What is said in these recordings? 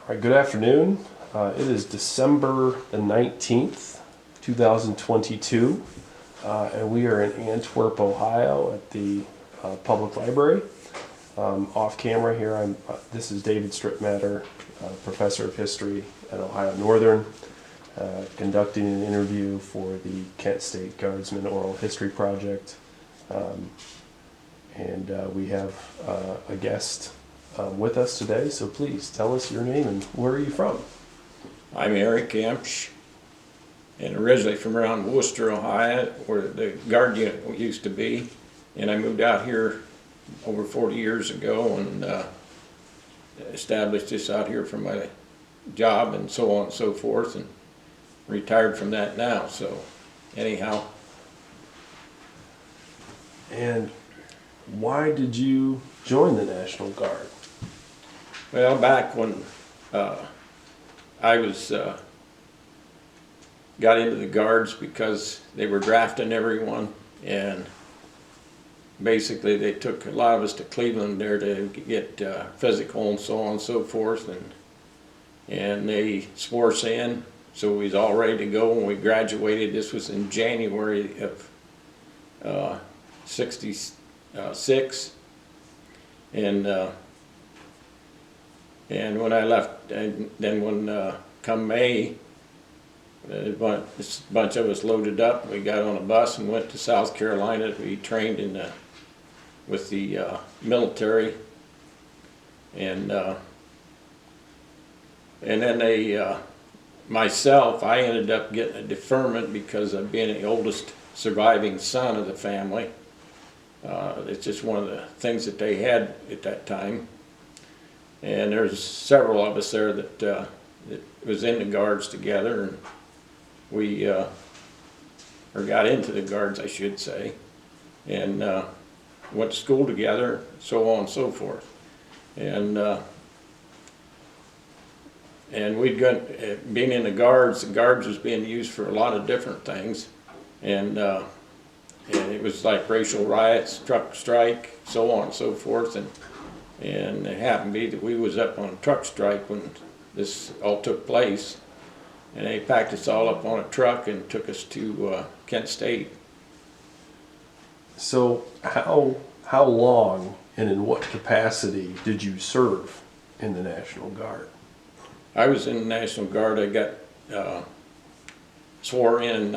All right, good afternoon. It is December the 19th, 2022, and we are in Antwerp, Ohio at the Public Library. Off camera here, this is David Strittmatter, Professor of History at Ohio Northern, conducting an interview for the Kent State Guardsman Oral History Project. And we have a guest with us today, so please tell us your name and where are you from? I'm Erich Emch, and originally from around Worcester, Ohio, where the guard unit used to be. And I moved out here over 40 years ago and established this out here for my job and so on and so forth, and retired from that now. So anyhow. And why did you join the National Guard? Well, back when I was got into the guards because they were drafting everyone, and basically they took a lot of us to Cleveland there to get physical and so on and so forth, and they swore us in, so we was all ready to go when we graduated. This was in January of '66, and when I left, and then when come May, a bunch of us loaded up. We got on a bus and went to South Carolina to be trained with the military, and then I ended up getting a deferment because of being the oldest surviving son of the family. It's just one of the things that they had at that time. And there's several of us there that was in the guards together, and we or got into the guards, I should say, and went to school together, so on and so forth. And we'd got being in the guards was being used for a lot of different things, and it was like racial riots, truck strike, so on and so forth, and it happened to be that we was up on a truck strike when this all took place, and they packed us all up on a truck and took us to Kent State. So how long and in what capacity did you serve in the National Guard? I was in the National Guard. I got swore in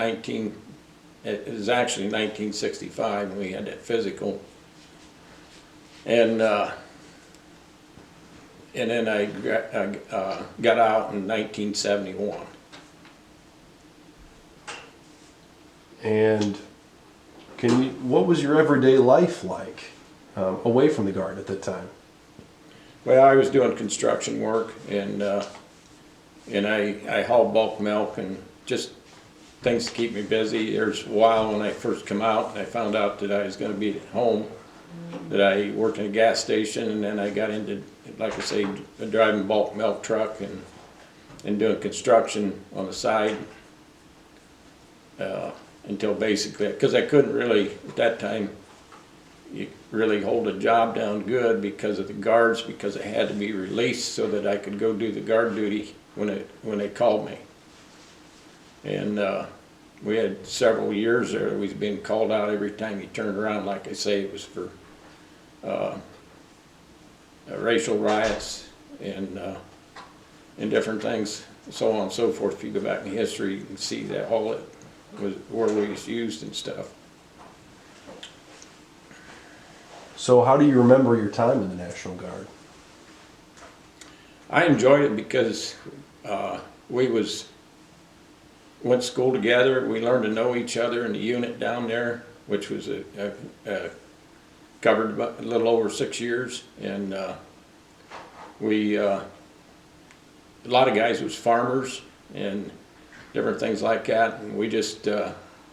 it was actually 1965 when we had that physical, and then I got out in 1971. And what was your everyday life like away from the Guard at that time? Well, I was doing construction work, and I hauled bulk milk and just things to keep me busy. There's a while when I first come out and I found out that I was going to be at home, that I worked in a gas station, and then I got into, like I say, driving bulk milk truck and doing construction on the side until basically, because I couldn't really, at that time, really hold a job down good because of the guards, because I had to be released so that I could go do the guard duty when they called me. And we had several years there. We was being called out every time you turned around. Like I say, it was for racial riots and different things, so on and so forth. If you go back in history, you can see that all it was where we was used and stuff. So how do you remember your time in the National Guard? I enjoyed it because we went to school together. We learned to know each other in the unit down there, which was covered about a little over 6 years, and a lot of guys was farmers and different things like that, and we just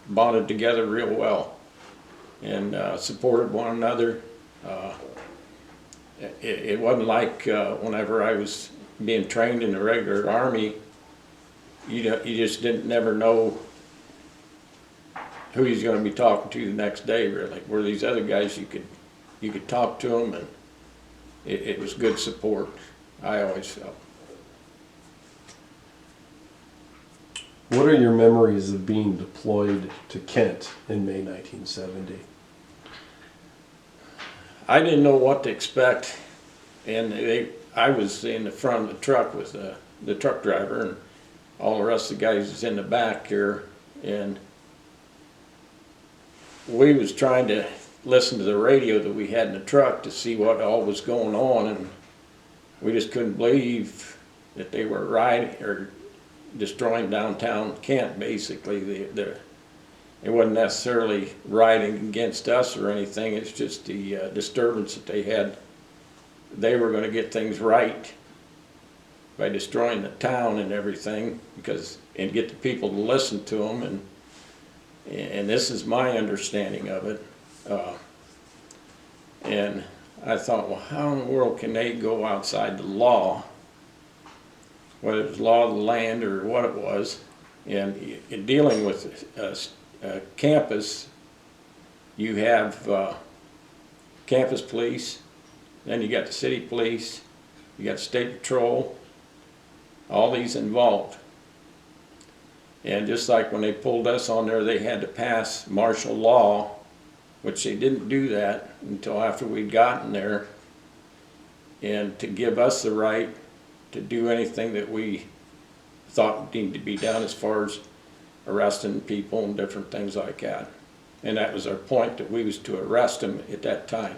bonded together real well and supported one another. It wasn't like whenever I was being trained in the regular Army, you just never know who he's going to be talking to the next day, really. Where these other guys, you could talk to them, and it was good support, I always felt. What are your memories of being deployed to Kent in May 1970? I didn't know what to expect, and I was in the front of the truck with the truck driver, and all the rest of the guys was in the back here, and we was trying to listen to the radio that we had in the truck to see what all was going on, and we just couldn't believe that they were riding or destroying downtown Kent. Basically, it wasn't necessarily riding against us or anything. It's just the disturbance that they had. They were going to get things right by destroying the town and everything, and get the people to listen to them, and this is my understanding of it. And I thought, well, how in the world can they go outside the law, whether it was law of the land or what it was, and in dealing with a campus, you have campus police, then you got the city police, you got state patrol, all these involved. And just like when they pulled us on there, they had to pass martial law, which they didn't do that until after we'd gotten there, and to give us the right to do anything that we thought needed to be done as far as arresting people and different things like that. And that was our point, that we was to arrest them at that time.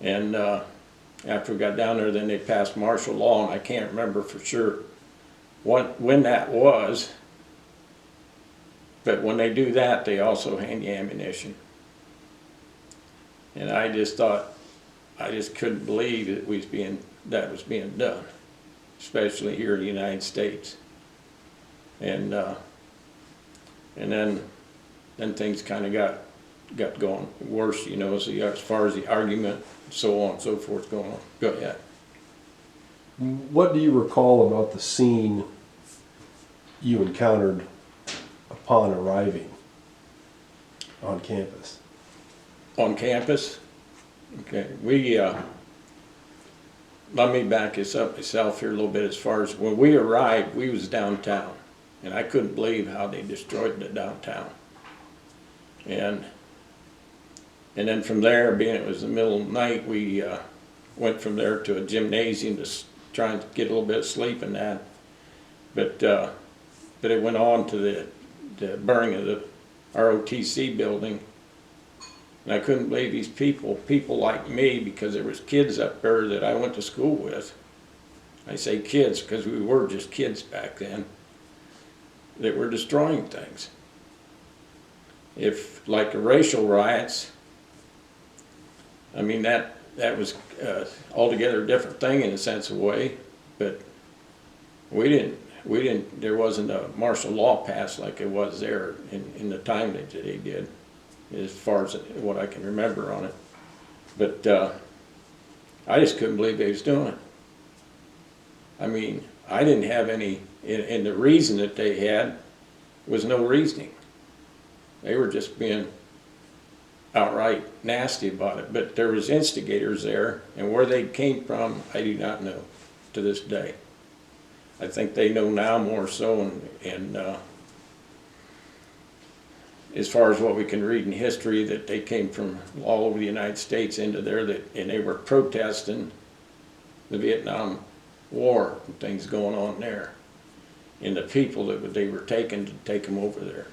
And after we got down there, then they passed martial law, and I can't remember for sure when that was, but when they do that, they also hand you ammunition. And I just thought, I just couldn't believe that was being done, especially here in the United States. And then things kind of got going worse, you know, so as far as the argument, so on and so forth going on. Go ahead. What do you recall about the scene you encountered upon arriving on campus? On campus? Okay, let me back this up myself here a little bit. As far as when we arrived, we was downtown, and I couldn't believe how they destroyed the downtown. And then from there, being it was the middle of the night, we went from there to a gymnasium to try and get a little bit of sleep in that. But it went on to the burning of the ROTC building. And I couldn't believe these people like me, because there was kids up there that I went to school with. I say kids because we were just kids back then, that were destroying things. If, like the racial riots, I mean, that was altogether a different thing in a sense of way, but there wasn't a martial law passed like it was there in the time that they did, as far as what I can remember on it. But I just couldn't believe they was doing it. I mean, I didn't have any, and the reason that they had was no reasoning. They were just being outright nasty about it. But there was instigators there, and where they came from, I do not know to this day. I think they know now more so, and as far as what we can read in history, that they came from all over the United States into there, and they were protesting the Vietnam War and things going on there, and the people that they were taking to take them over there.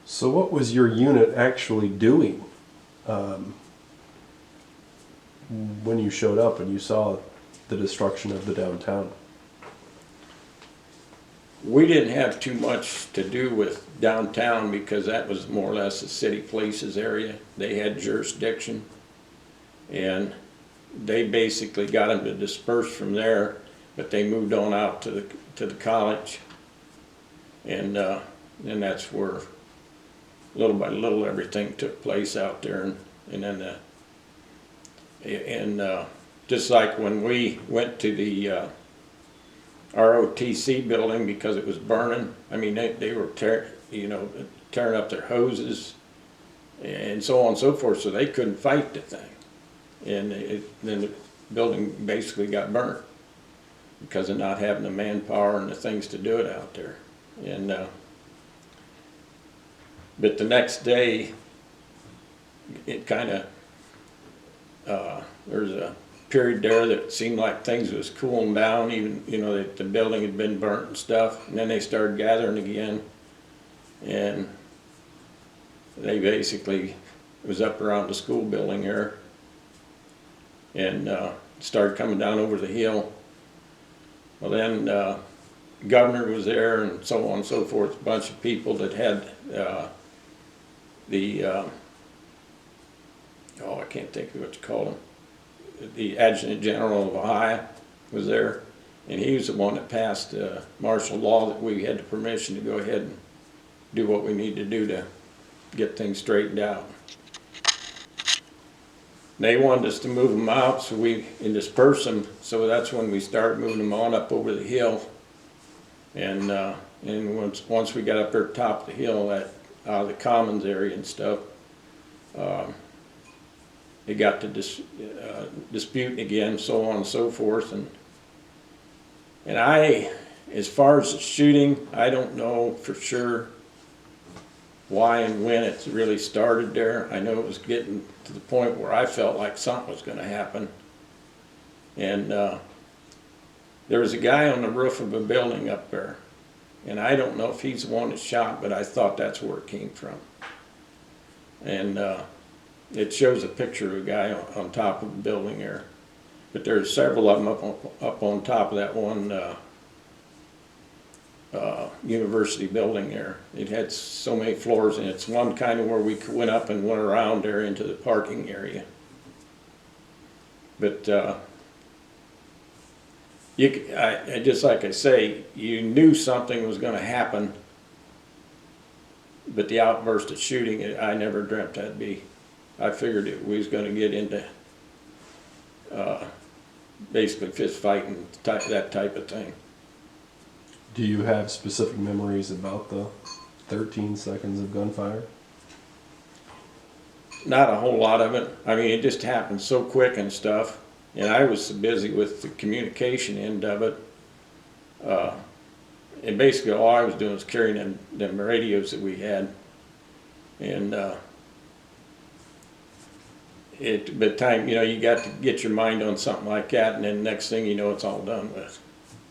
So what was your unit actually doing when you showed up and you saw the destruction of the downtown? We didn't have too much to do with downtown, because that was more or less the city police's area. They had jurisdiction, and they basically got them to disperse from there, but they moved on out to the college, and that's where little by little everything took place out there. And then just like when we went to the ROTC building, because it was burning, I mean, they were tearing up their hoses and so on and so forth, so they couldn't fight the thing. And then the building basically got burnt. because of not having the manpower and the things to do it out there. And but the next day, it kind of there was a period there that seemed like things was cooling down, even, you know, that the building had been burnt and stuff, and then they started gathering again, and they basically, it was up around the school building there, and started coming down over the hill. Well, then governor was there, and so on and so forth, a bunch of people that had oh, I can't think of what you call him, the Adjutant General of Ohio was there, and he was the one that passed martial law that we had the permission to go ahead and do what we need to do to get things straightened out. They wanted us to move them out, so we disperse them, so that's when we started moving them on up over the hill. And once we got up there at the top of the hill, out of the commons area and stuff, they got to disputing again, so on and so forth. And I, as far as the shooting, I don't know for sure why and when it really started there. I know it was getting to the point where I felt like something was going to happen. And there was a guy on the roof of a building up there, and I don't know if he's the one that shot, but I thought that's where it came from. And it shows a picture of a guy on top of the building there, but there's several of them up on top of that one university building there. It had so many floors, and it's one kind of where we went up and went around there into the parking area. But just like I say, you knew something was going to happen, but the outburst of shooting, I never dreamt that'd be. I figured we was going to get into basically fist fighting, that type of thing. Do you have specific memories about the 13 seconds of gunfire? Not a whole lot of it. I mean, it just happened so quick and stuff, and I was so busy with the communication end of it. And basically all I was doing was carrying them radios that we had. And by the time, you know, you got to get your mind on something like that, and then next thing you know, it's all done with.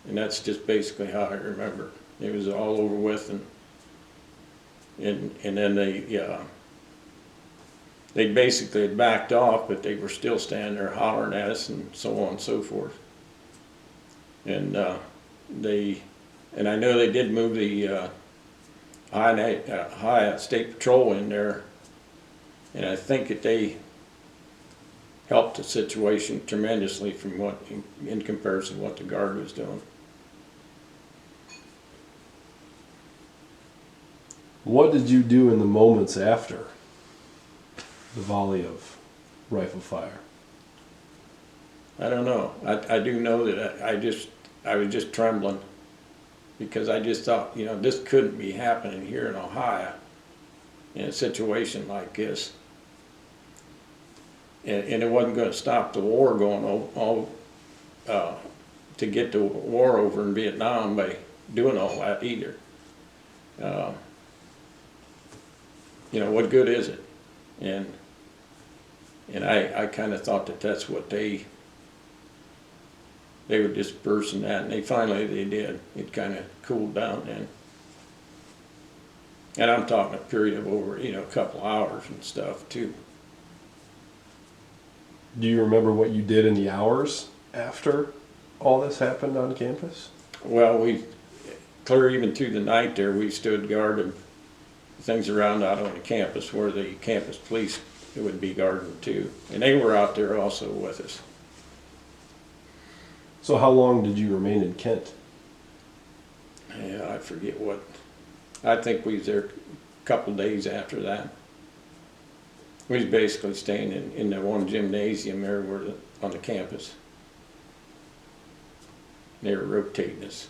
And that's just basically how I remember. It was all over with, and then they basically had backed off, but they were still standing there hollering at us and so on and so forth. And I know they did move the High State Patrol in there, and I think that they helped the situation tremendously from in comparison to what the Guard was doing. What did you do in the moments after the volley of rifle fire? I don't know. I do know that I was just trembling, because I just thought, you know, this couldn't be happening here in Ohio in a situation like this. And it wasn't going to stop the war going all to get the war over in Vietnam by doing all that either. You know, what good is it? And I kind of thought that that's what they were dispersing that, and they did. It kind of cooled down then. And I'm talking a period of over, you know, a couple hours and stuff too. Do you remember what you did in the hours after all this happened on campus? Well, we clear even through the night there, we stood guard and things around out on the campus where the campus police would be guarding too. And they were out there also with us. So how long did you remain in Kent? Yeah, I forget what. I think we was there a couple days after that. We was basically staying in the one gymnasium there on the campus. They were rotating us.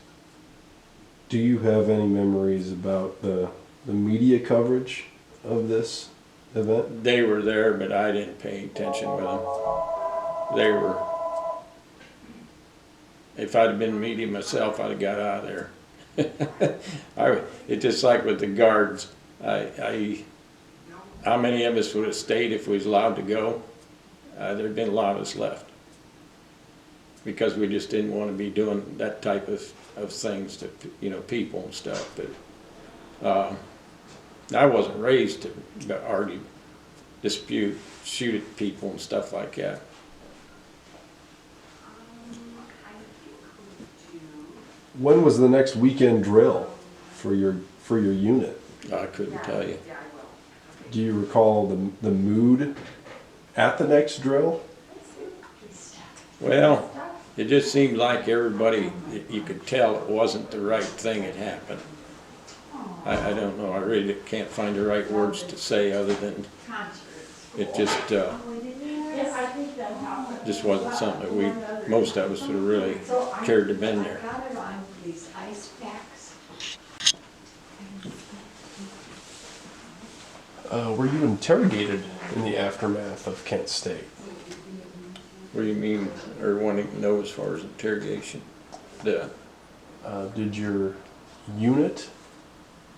Do you have any memories about the media coverage of this event? They were there, but I didn't pay attention with them. if I'd have been media myself, I'd have got out of there. It's just like with the guards. How many of us would have stayed if we was allowed to go? There'd been a lot of us left because we just didn't want to be doing that type of things to people and stuff. But I wasn't raised to argue, dispute, shoot at people and stuff like that. When was the next weekend drill for your unit? I couldn't tell you. Do you recall the mood at the next drill? Well, it just seemed like everybody, you could tell it wasn't the right thing had happened. I don't know, I really can't find the right words to say other than it just wasn't something that most of us would have really cared to have been there. Were you interrogated in the aftermath of Kent State? What do you mean, or wanting to know as far as interrogation? Did your unit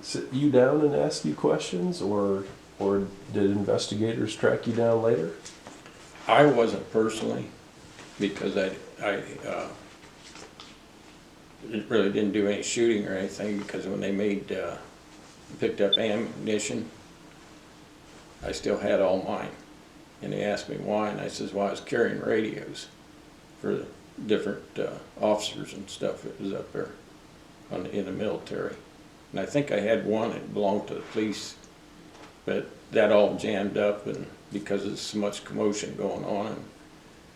sit you down and ask you questions, or did investigators track you down later? I wasn't personally, because I really didn't do any shooting or anything, because when they picked up ammunition, I still had all mine. And they asked me why, and I says, well, I was carrying radios for different officers and stuff that was up there in the military. And I think I had one that belonged to the police, but that all jammed up, and because there's so much commotion going on, and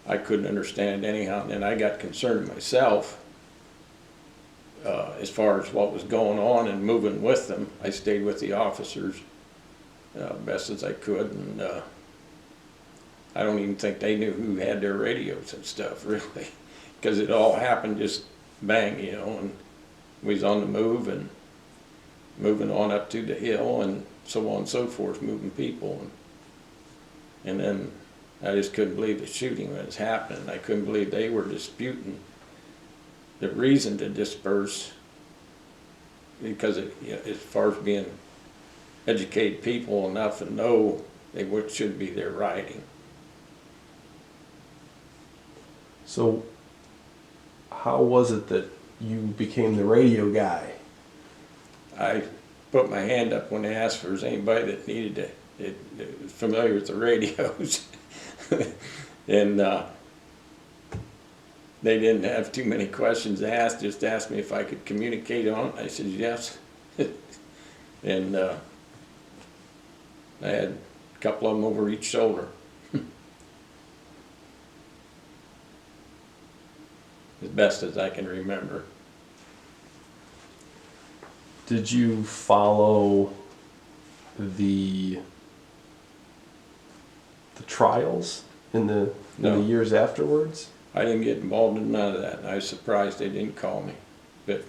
I couldn't understand it anyhow. And then I got concerned myself as far as what was going on and moving with them. I stayed with the officers best as I could, and I don't even think they knew who had their radios and stuff, really, because it all happened just bang, and we was on the move and moving on up to the hill and so on and so forth, moving people. And then I just couldn't believe the shooting when it was happening. I couldn't believe they were disputing the reason to disperse, because as far as being educated people enough to know they should be there rioting. So how was it that you became the radio guy? I put my hand up when they asked if there was anybody that needed to was familiar with the radios. And they didn't have too many questions asked, just asked me if I could communicate on it. I said yes. And I had a couple of them over each shoulder. As best as I can remember. Did you follow the trials in the years afterwards? I didn't get involved in none of that. I was surprised they didn't call me, but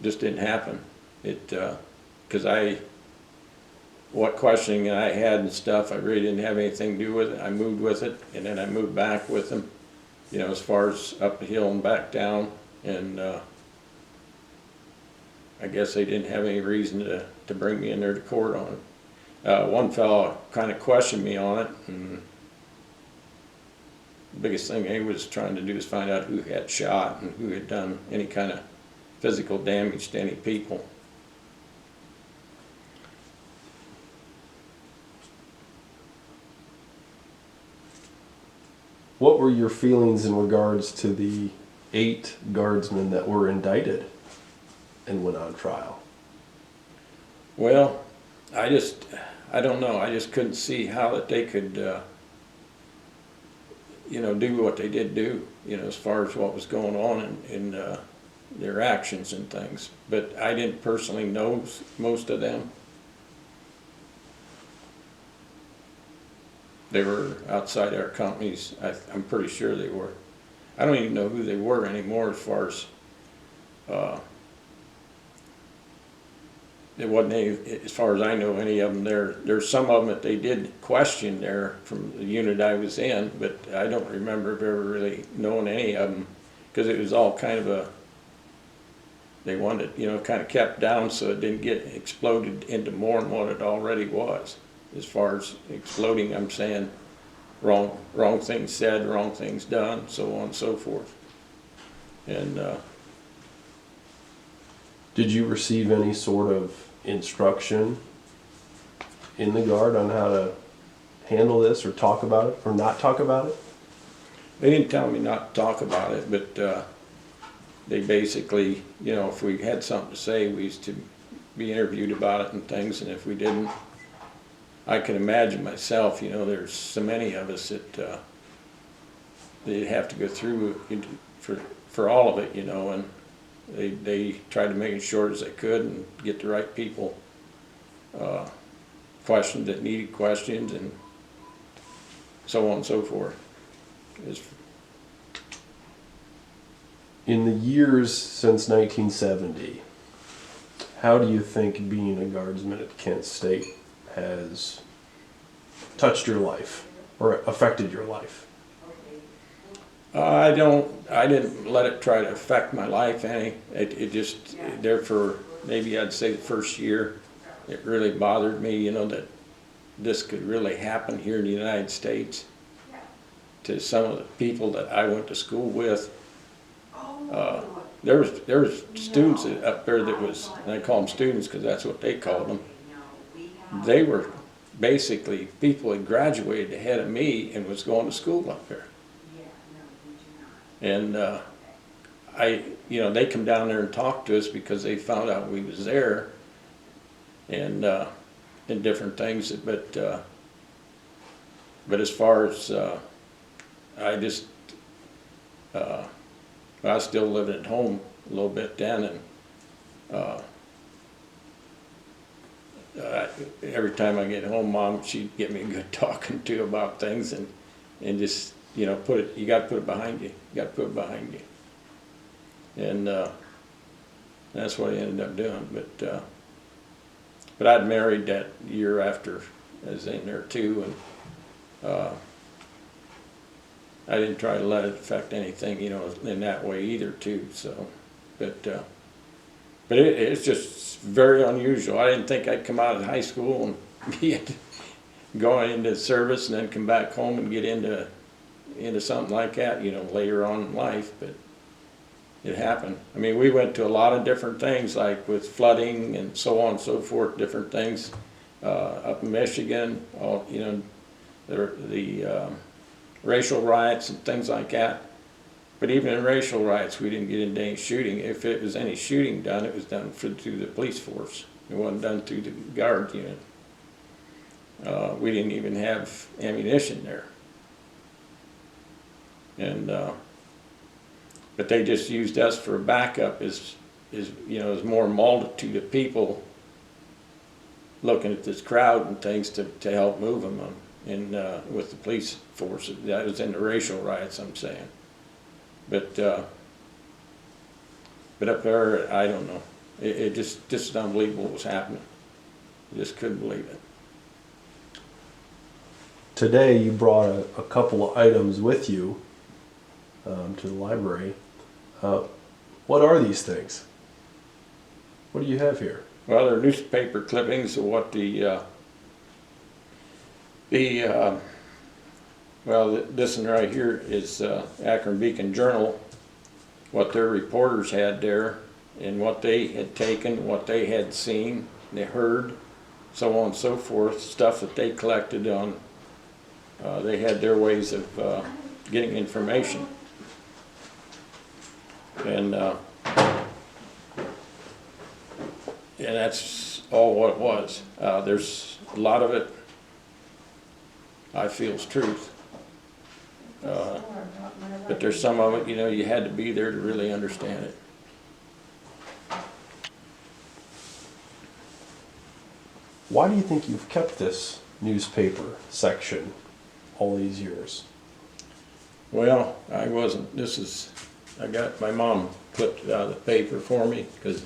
just didn't happen. Because what questioning I had and stuff, I really didn't have anything to do with it. I moved with it, and then I moved back with them, as far as up the hill and back down, and I guess they didn't have any reason to bring me in there to court on it. One fellow kind of questioned me on it, and the biggest thing he was trying to do is find out who had shot and who had done any kind of physical damage to any people. What were your feelings in regards to the 8 guardsmen that were indicted and went on trial? Well, I don't know. I just couldn't see how that they could, do what they did do, as far as what was going on in their actions and things. But I didn't personally know most of them. They were outside our companies. I'm pretty sure they were. I don't even know who they were anymore as far as There wasn't any, as far as I know, any of them there. There's some of them that they did question there from the unit I was in, but I don't remember ever really knowing any of them, because it was all kind of a, they wanted, you know, kind of kept down so it didn't get exploded into more than what it already was. As far as exploding, I'm saying wrong things said, wrong things done, so on and so forth. And Did you receive any sort of instruction in the Guard on how to handle this or talk about it or not talk about it? they didn't tell me not to talk about it, but they basically, you know, if we had something to say, we used to be interviewed about it and things, and if we didn't, I can imagine myself, you know, there's so many of us that they'd have to go through for all of it, you know, and they tried to make it short as they could and get the right people questions that needed questions and so on and so forth. In the years since 1970, how do you think being a guardsman at Kent State has touched your life or affected your life? I didn't let it try to affect my life any. It just, there for maybe I'd say the first year, it really bothered me, you know, that this could really happen here in the United States to some of the people that I went to school with. There was students up there that was, and I call them students because that's what they called them. They were basically people that graduated ahead of me and was going to school up there. And you know, they come down there and talk to us because they found out we was there, and different things. But as far as I just I was still living at home a little bit then, and every time I get home, Mom, she'd get me a good talking to about things, and just, you know, you got to put it behind you. You got to put it behind you. And that's what I ended up doing. But I'd married that year after I was in there too, and I didn't try to let it affect anything, you know, in that way either too. So, but it's just very unusual. I didn't think I'd come out of high school and be going into service and then come back home and get into something like that, you know, later on in life. But it happened. I mean, we went to a lot of different things, like with flooding and so on and so forth, different things up in Michigan. All, you know, the racial riots and things like that. But even in racial riots, we didn't get into any shooting. If it was any shooting done, it was done through the police force. It wasn't done through the Guard unit. We didn't even have ammunition there. And but they just used us for a backup as you know, as more multitude of people looking at this crowd and things to help move them on. And with the police force, that was in the racial riots, I'm saying. But up there, I don't know. It just unbelievable what was happening. I just couldn't believe it. Today you brought a couple of items with you to the library. What are these things? What do you have here? Well, they're newspaper clippings of what well, this one right here is Akron Beacon Journal, what their reporters had there, and what they had taken, what they had seen, they heard, so on and so forth, stuff that they collected on. They had their ways of getting information. And that's all what it was. There's a lot of it I feel is truth. But there's some of it, you know, you had to be there to really understand it. Why do you think you've kept this newspaper section all these years? Well, I got my mom clipped it out of the paper for me because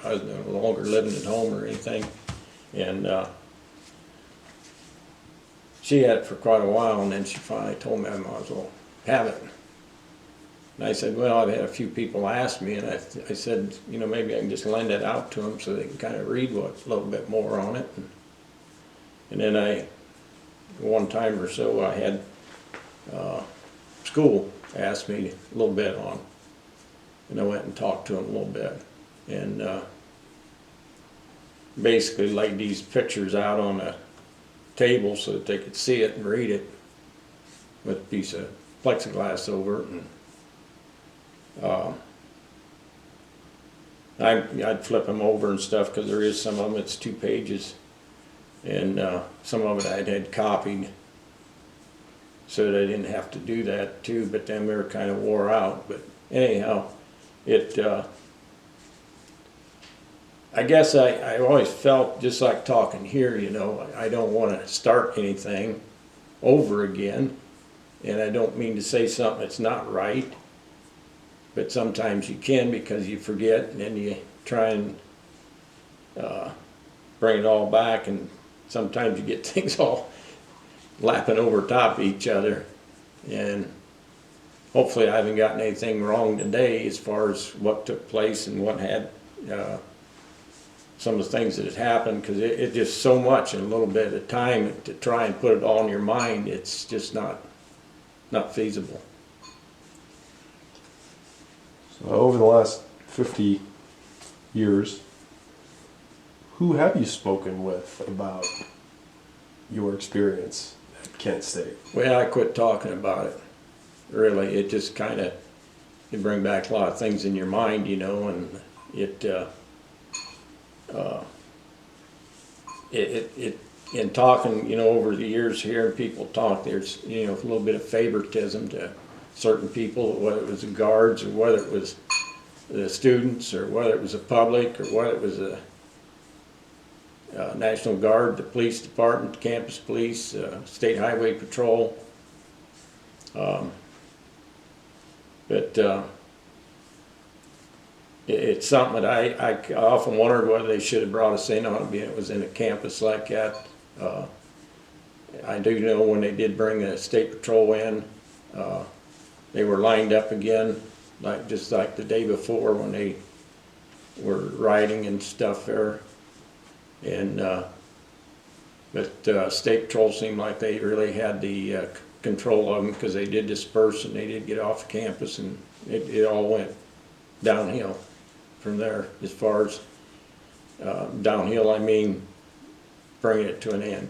I was no longer living at home or anything. And she had it for quite a while, and then she finally told me I might as well have it. And I said, well, I've had a few people ask me, and I said, you know, maybe I can just lend it out to them so they can kind of read a little bit more on it. And then one time or so, I had school ask me a little bit on, and I went and talked to them a little bit, and basically laid these pictures out on a table so that they could see it and read it with a piece of plexiglass over it. And I'd flip them over and stuff, because there is some of them, it's 2 pages, and some of it I'd had copied so that I didn't have to do that too, but then they were kind of wore out. But anyhow, I guess I always felt just like talking here, you know, I don't want to start anything over again, and I don't mean to say something that's not right, but sometimes you can, because you forget, and then you try and bring it all back, and sometimes you get things all lapping over top of each other. And hopefully I haven't gotten anything wrong today as far as what took place and what had some of the things that had happened, because it just so much in a little bit of time to try and put it all in your mind. It's just not feasible. So over the last 50 years, who have you spoken with about your experience at Kent State? Well, I quit talking about it. Really, it just kind of, you bring back a lot of things in your mind, you know, and in talking, you know, over the years, hearing people talk, there's, you know, a little bit of favoritism to certain people, whether it was the guards or whether it was the students or whether it was the public or whether it was the National Guard, the police department, the campus police, state highway patrol. It's something that I often wondered whether they should have brought us in on it, being it was in a campus like that. I do know when they did bring the state patrol in, they were lined up again, just like the day before when they were riding and stuff there. And but state patrol seemed like they really had the control of them, because they did disperse and they did get off the campus, and it all went downhill from there. As far as downhill, I mean bringing it to an end.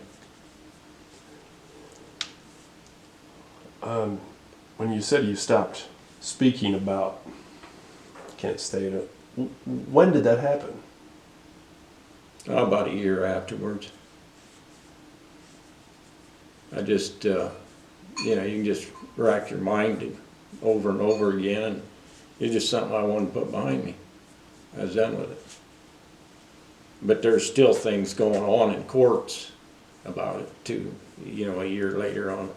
When you said you stopped speaking about Kent State, when did that happen? About a year afterwards. I just, you know, you can just rack your mind over and over again, and it's just something I wanted to put behind me. I was done with it. But there's still things going on in courts about it too, you know, a year later on.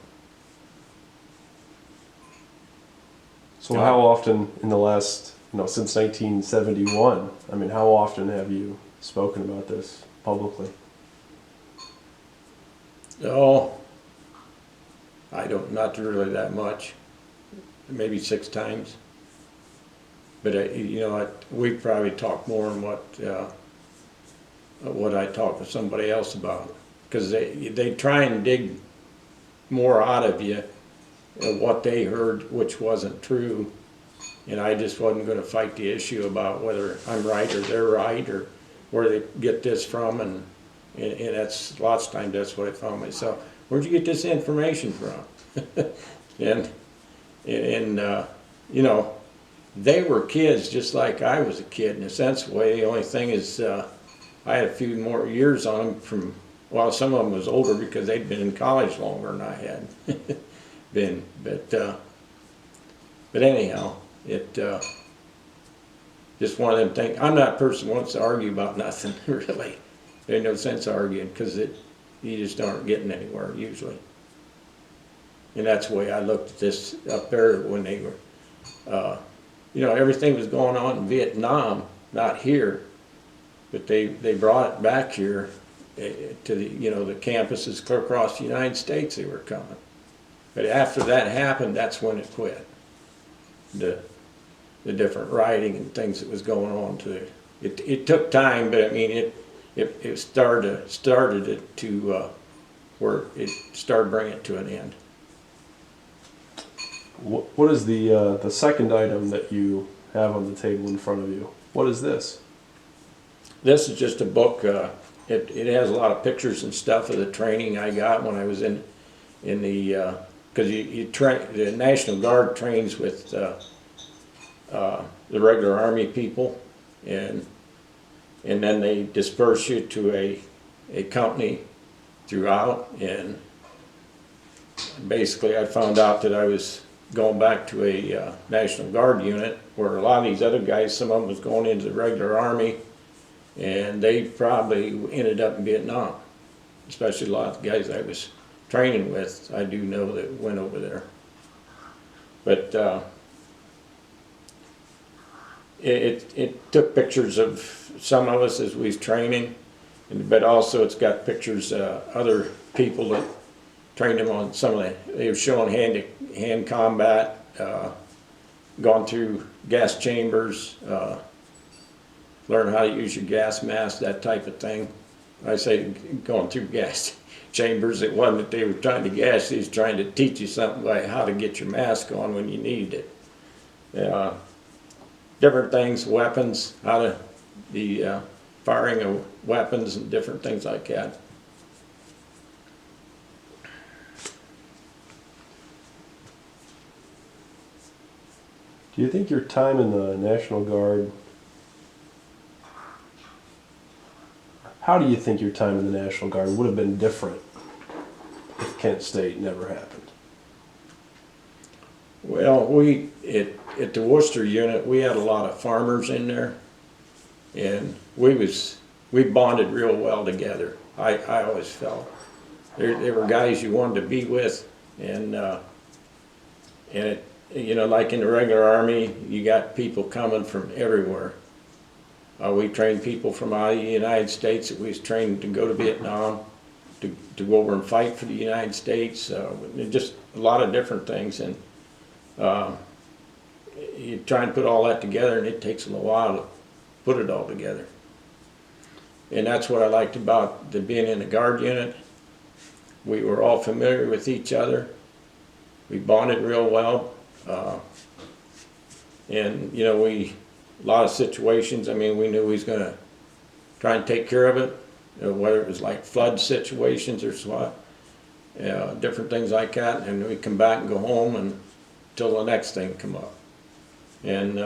So how often in the last, you know, since 1971, I mean, how often have you spoken about this publicly? Oh, not really that much, maybe 6 times. But you know, we probably talk more than what I talk with somebody else about, because they try and dig more out of you of what they heard, which wasn't true. And I just wasn't going to fight the issue about whether I'm right or they're right or where they get this from, and that's lots of times that's what I found myself. Where'd you get this information from? and you know, they were kids just like I was a kid in a sense. Way the only thing is, I had a few more years on them from. Well, some of them was older because they'd been in college longer than I had been. But anyhow, it just one of them things. I'm not a person who wants to argue about nothing really. There's no sense arguing, because you just aren't getting anywhere usually. And that's the way I looked at this up there when they were, you know, everything was going on in Vietnam, not here, but they brought it back here to the, the campuses clear across the United States they were coming. But after that happened, that's when it quit. The different writing and things that was going on to it. It took time, but I mean it started it to where it started bringing it to an end. What is the second item that you have on the table in front of you? What is this? This is just a book. It has a lot of pictures and stuff of the training I got when I was in the because the National Guard trains with the regular Army people, and then they disperse you to a company throughout, and basically I found out that I was going back to a National Guard unit where a lot of these other guys, some of them was going into the regular Army, and they probably ended up in Vietnam, especially a lot of the guys I was training with, I do know that went over there. But it took pictures of some of us as we was training, but also it's got pictures of other people that trained them on some of they were showing hand combat, gone through gas chambers, learn how to use your gas mask, that type of thing. I say going through gas chambers, it wasn't that they were trying to gas, they was trying to teach you something like how to get your mask on when you needed it. Different things, weapons, how to, the firing of weapons and different things like that. Do you think your time in the National Guard, how do you think your time in the National Guard would have been different if Kent State never happened? Well, at the Worcester unit, we had a lot of farmers in there, and we bonded real well together. I always felt there were guys you wanted to be with, and it, like in the regular Army, you got people coming from everywhere. We trained people from out of the United States that we was trained to go to Vietnam, to go over and fight for the United States. Just a lot of different things, and you try and put all that together, and it takes a little while to put it all together. And that's what I liked about being in the Guard unit. We were all familiar with each other. We bonded real well. And a lot of situations, I mean, we knew he was going to try and take care of it, whether it was like flood situations or what, different things like that, and we'd come back and go home until the next thing come up. And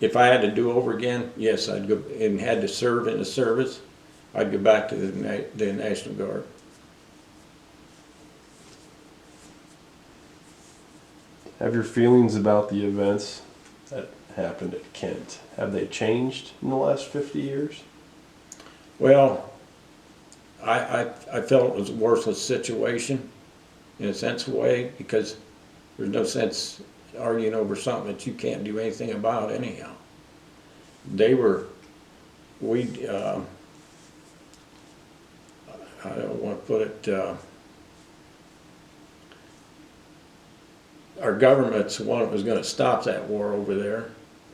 if I had to do over again, yes, I'd go, and had to serve in the service, I'd go back to the National Guard. Have your feelings about the events that happened at Kent, have they changed in the last 50 years? Well, I felt it was a worthless situation in a sense of way, because there's no sense arguing over something that you can't do anything about anyhow. I don't want to put it, our government's the one that was going to stop that war over there,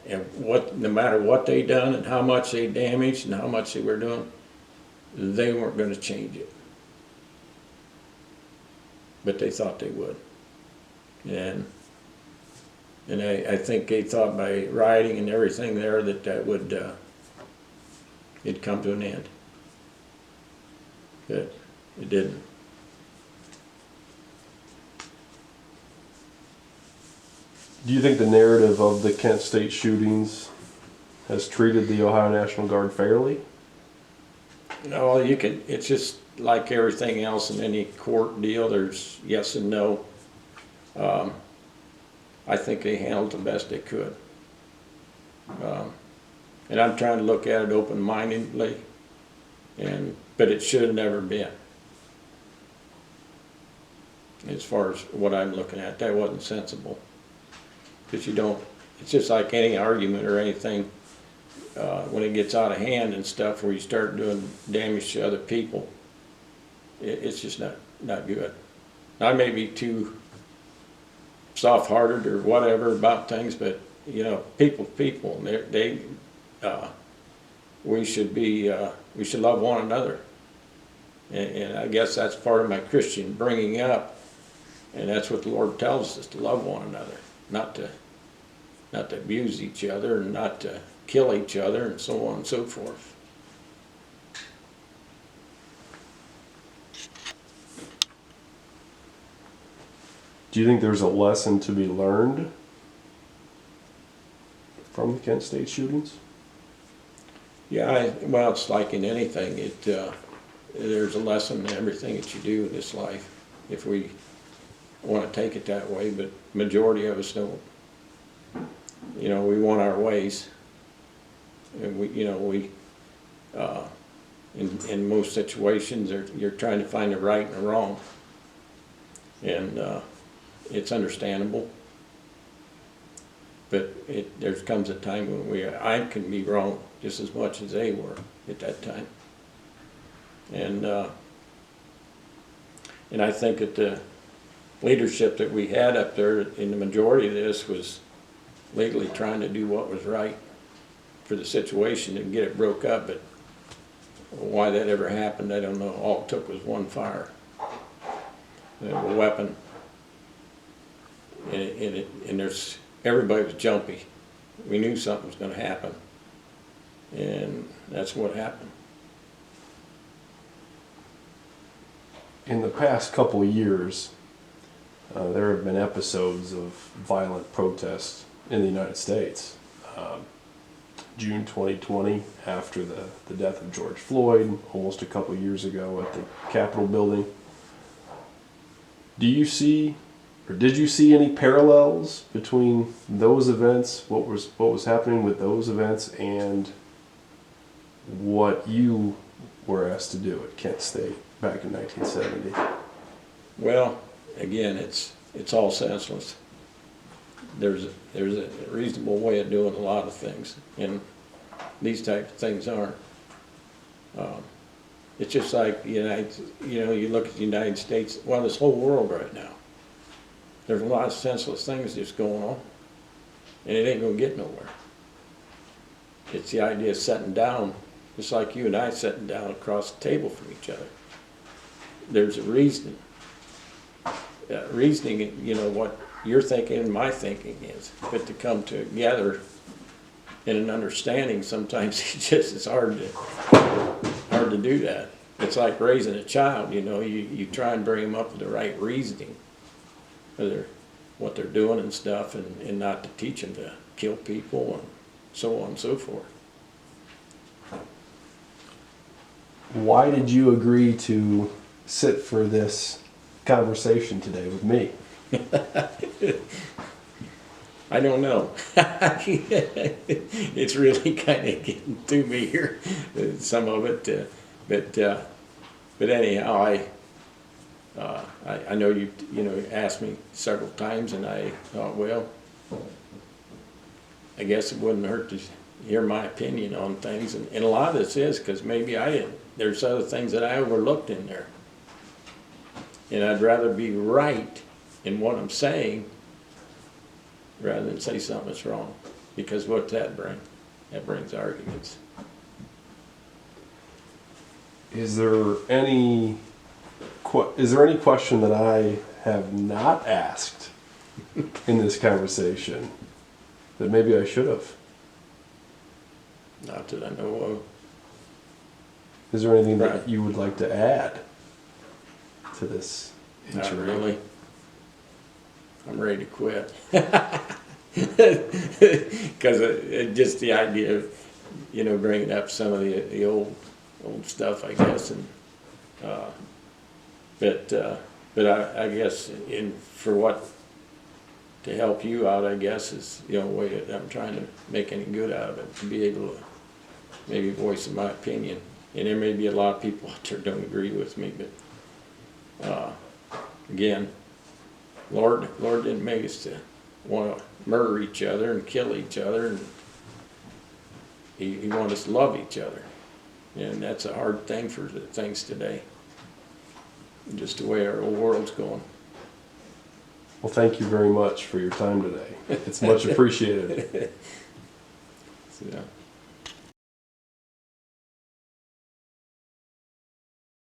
and no matter what they done and how much they damaged and how much they were doing, they weren't going to change it. But they thought they would. And I think they thought by rioting and everything there that would it'd come to an end. But it didn't. Do you think the narrative of the Kent State shootings has treated the Ohio National Guard fairly? No, it's just like everything else in any court deal, there's yes and no. I think they handled the best they could. And I'm trying to look at it open-mindedly, but it should have never been. As far as what I'm looking at, that wasn't sensible. Because it's just like any argument or anything, when it gets out of hand and stuff, where you start doing damage to other people, it's just not good. I may be too soft-hearted or whatever about things, but you know, people, we should love one another, and I guess that's part of my Christian bringing up, and that's what the Lord tells us, to love one another, not to abuse each other, and not to kill each other, and so on and so forth. Do you think there's a lesson to be learned from the Kent State shootings? Yeah, well, it's like in anything. There's a lesson in everything that you do in this life, if we want to take it that way, but majority of us don't. You know, we want our ways, and in most situations, you're trying to find the right and the wrong, and it's understandable. But there comes a time when I can be wrong just as much as they were at that time, and I think that the leadership that we had up there in the majority of this was legally trying to do what was right for the situation and get it broke up. But why that ever happened, I don't know. All it took was one fire, a weapon, and everybody was jumpy. We knew something was going to happen, and that's what happened. In the past couple of years, there have been episodes of violent protests in the United States. June 2020, after the death of George Floyd, almost a couple of years ago at the Capitol building. Do you see, or did you see any parallels between those events, what was happening with those events, and what you were asked to do at Kent State back in 1970? Well, again, it's all senseless. There's a reasonable way of doing a lot of things, and these type of things aren't. It's just like you look at the United States, well, this whole world right now. There's a lot of senseless things just going on, and it ain't gonna get nowhere. It's the idea of sitting down, just like you and I sitting down across the table from each other. There's a reasoning. Reasoning, what your thinking and my thinking is, but to come together in an understanding, sometimes it's hard to do that. It's like raising a child. You try and bring them up with the right reasoning, what they're doing and stuff, and not to teach them to kill people and so on and so forth. Why did you agree to sit for this conversation today with me? I don't know. It's really kind of getting to me here, some of it. But anyhow, I know you asked me several times, and I thought, well, I guess it wouldn't hurt to hear my opinion on things, and a lot of this is because maybe I didn't. There's other things that I overlooked in there, and I'd rather be right in what I'm saying rather than say something that's wrong, because what's that bring? That brings arguments. Is there any question that I have not asked in this conversation that maybe I should have? Not that I know of. Is there anything that you would like to add to this Not interview? really. I'm ready to quit. Because just the idea of, bringing up some of the old stuff, I guess, and but I guess to help you out, I guess, is the only way that I'm trying to make any good out of it, to be able to maybe voice my opinion. And there may be a lot of people out there don't agree with me, but again, Lord didn't make us to want to murder each other and kill each other, and he wanted us to love each other. And that's a hard thing for the things today, just the way our old world's going. Well, thank you very much for your time today. It's much appreciated. So, yeah.